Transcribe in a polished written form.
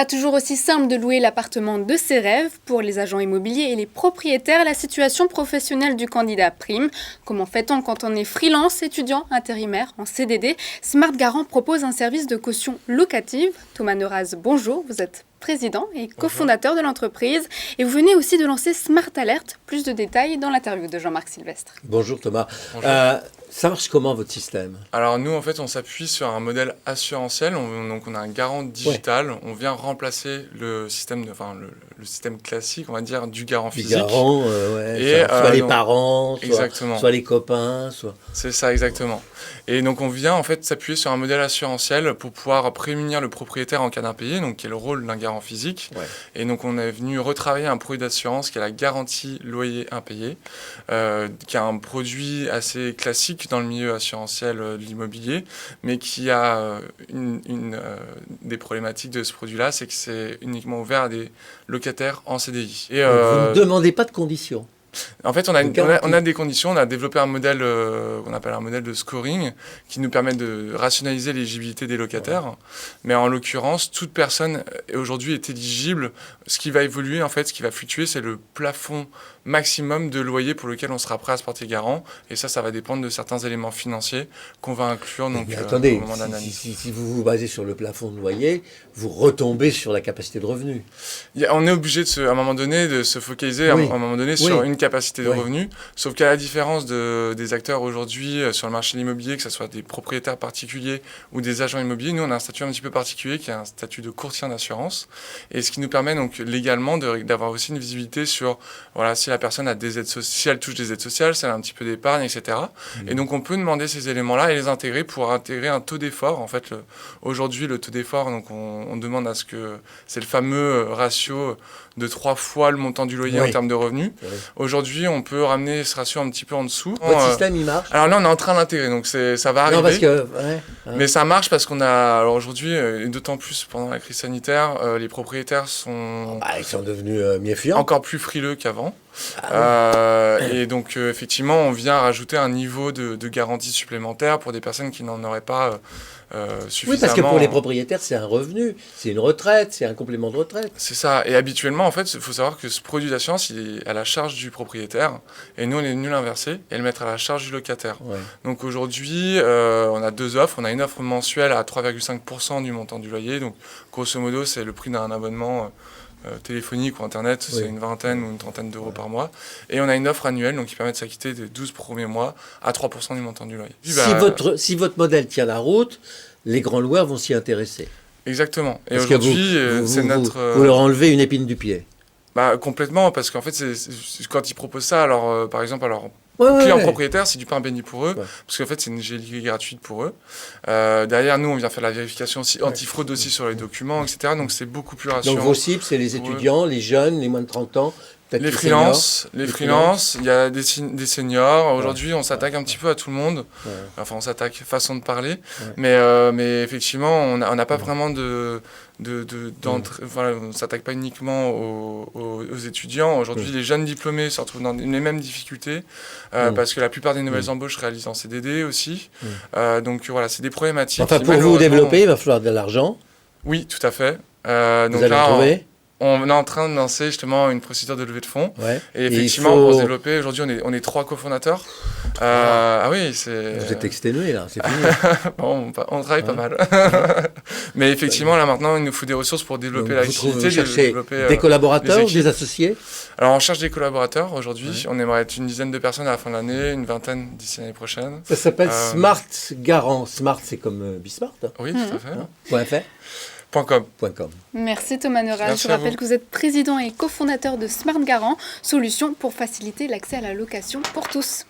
Pas toujours aussi simple de louer l'appartement de ses rêves. Pour les agents immobiliers et les propriétaires, la situation professionnelle du candidat prime. Comment fait-on quand on est freelance, étudiant, intérimaire, en CDD? Smart Garant propose un service de caution locative. Thomas Neuraz, bonjour, vous êtes président et cofondateur de l'entreprise. Et vous venez aussi de lancer Smart Alert. Plus de détails dans l'interview de Jean-Marc Sylvestre. Bonjour Thomas. Bonjour. Ça marche comment votre système? Alors nous, en fait, on s'appuie sur un modèle assurantiel. Donc on a un garant digital. Ouais. On vient remplacer le système, le système classique, on va dire, du garant physique. Du garant, ouais. Soit les parents, soit les copains. C'est ça, exactement. Et donc on vient en fait s'appuyer sur un modèle assurantiel pour pouvoir prémunir le propriétaire en cas d'impayé, donc qui est le rôle d'un garant physique. Ouais. Et donc on est venu retravailler un produit d'assurance qui est la garantie loyer impayé, qui est un produit assez classique dans le milieu assurantiel de l'immobilier, mais qui a des problématiques de ce produit-là, c'est que c'est uniquement ouvert à des locataires en CDI. Et vous ne demandez pas de conditions? En fait, on a des conditions. On a développé un modèle qu'on appelle un modèle de scoring qui nous permet de rationaliser l'éligibilité des locataires. Ouais. Mais en l'occurrence, toute personne aujourd'hui est éligible. Ce qui va évoluer, en fait, ce qui va fluctuer, c'est le plafond maximum de loyer pour lequel on sera prêt à se porter garant. Et ça va dépendre de certains éléments financiers qu'on va inclure donc, attendez, au moment d'analyse. Si vous vous basez sur le plafond de loyer, vous retombez sur la capacité de revenu. On est obligé, à un moment donné, de se focaliser à un moment donné sur une capacité de revenu. Sauf qu'à la différence des acteurs aujourd'hui sur le marché de l'immobilier, que ce soit des propriétaires particuliers ou des agents immobiliers, nous, on a un statut un petit peu particulier qui est un statut de courtier en assurance. Et ce qui nous permet donc légalement d'avoir aussi une visibilité sur si la personne a des aides si elle touche des aides sociales, si elle a un petit peu d'épargne, etc. Et donc on peut demander ces éléments-là et les intégrer pour intégrer un taux d'effort. En fait, aujourd'hui, le taux d'effort, donc on demande à ce que c'est le fameux ratio de 3 fois le montant du loyer en termes de revenus. Oui. Aujourd'hui, on peut ramener ce ratio un petit peu en dessous. Votre système, il marche? Alors là, on est en train de l'intégrer, donc ça va arriver. Non, parce que... Mais ça marche parce qu'on a... Alors aujourd'hui, et d'autant plus pendant la crise sanitaire, les propriétaires sont... ils sont devenus méfiants. Encore plus frileux qu'avant. Et donc, effectivement, on vient rajouter un niveau de garantie supplémentaire pour des personnes qui n'en auraient pas suffisamment. Oui, parce que pour les propriétaires, c'est un revenu, c'est une retraite, c'est un complément de retraite. C'est ça. Et habituellement, en fait, il faut savoir que ce produit d'assurance, il est à la charge du propriétaire. Et nous, on est venu l'inverser et le mettre à la charge du locataire. Ouais. Donc aujourd'hui, on a deux offres. On a une offre mensuelle à 3,5% du montant du loyer. Donc, grosso modo, c'est le prix d'un abonnement téléphonique ou internet, c'est une vingtaine ou une trentaine d'euros par mois. Et on a une offre annuelle donc, qui permet de s'acquitter des 12 premiers mois à 3% du montant du loyer. Si votre modèle tient la route, les grands loueurs vont s'y intéresser. Exactement. Et aujourd'hui, c'est notre... Vous leur enlevez une épine du pied. Complètement, parce qu'en fait, quand ils proposent ça, alors, par exemple, clients propriétaires, c'est du pain béni pour eux, parce qu'en fait, c'est une GLI gratuite pour eux. Derrière, nous, on vient faire la vérification aussi, anti-fraude aussi sur les documents, etc. Donc, c'est beaucoup plus rassurant. Donc, vos cibles, c'est les étudiants, les jeunes, les moins de 30 ans, les freelances, il y a des seniors. Aujourd'hui, on s'attaque un petit peu à tout le monde. Ouais. Enfin, on s'attaque, façon de parler. Ouais. Mais effectivement, on n'a pas vraiment on ne s'attaque pas uniquement aux étudiants. Aujourd'hui, les jeunes diplômés se retrouvent dans les mêmes difficultés parce que la plupart des nouvelles embauches réalisent en CDD aussi. Donc voilà, c'est des problématiques. Enfin, pour vous développer, il va falloir de l'argent. Oui, tout à fait. Vous allez trouver on est en train de lancer justement une procédure de levée de fonds. Ouais. Et effectivement, pour se développer, aujourd'hui, on est 3 cofondateurs. Oui, c'est... Vous êtes exténués, là, c'est fini. Bon, on travaille pas mal. Mais effectivement, là, maintenant, il nous faut des ressources pour développer l'activité. Vous cherchez des collaborateurs, des associés? Alors, on cherche des collaborateurs aujourd'hui. Ouais. On aimerait être une dizaine de personnes à la fin de l'année, une vingtaine d'ici l'année prochaine. Ça s'appelle Smart Garant. Smart, c'est comme Bismart. Oui, tout à fait. .fr. .com. Merci Thomas Neuraz. Je rappelle que vous êtes président et cofondateur de Smart Garant, solution pour faciliter l'accès à la location pour tous.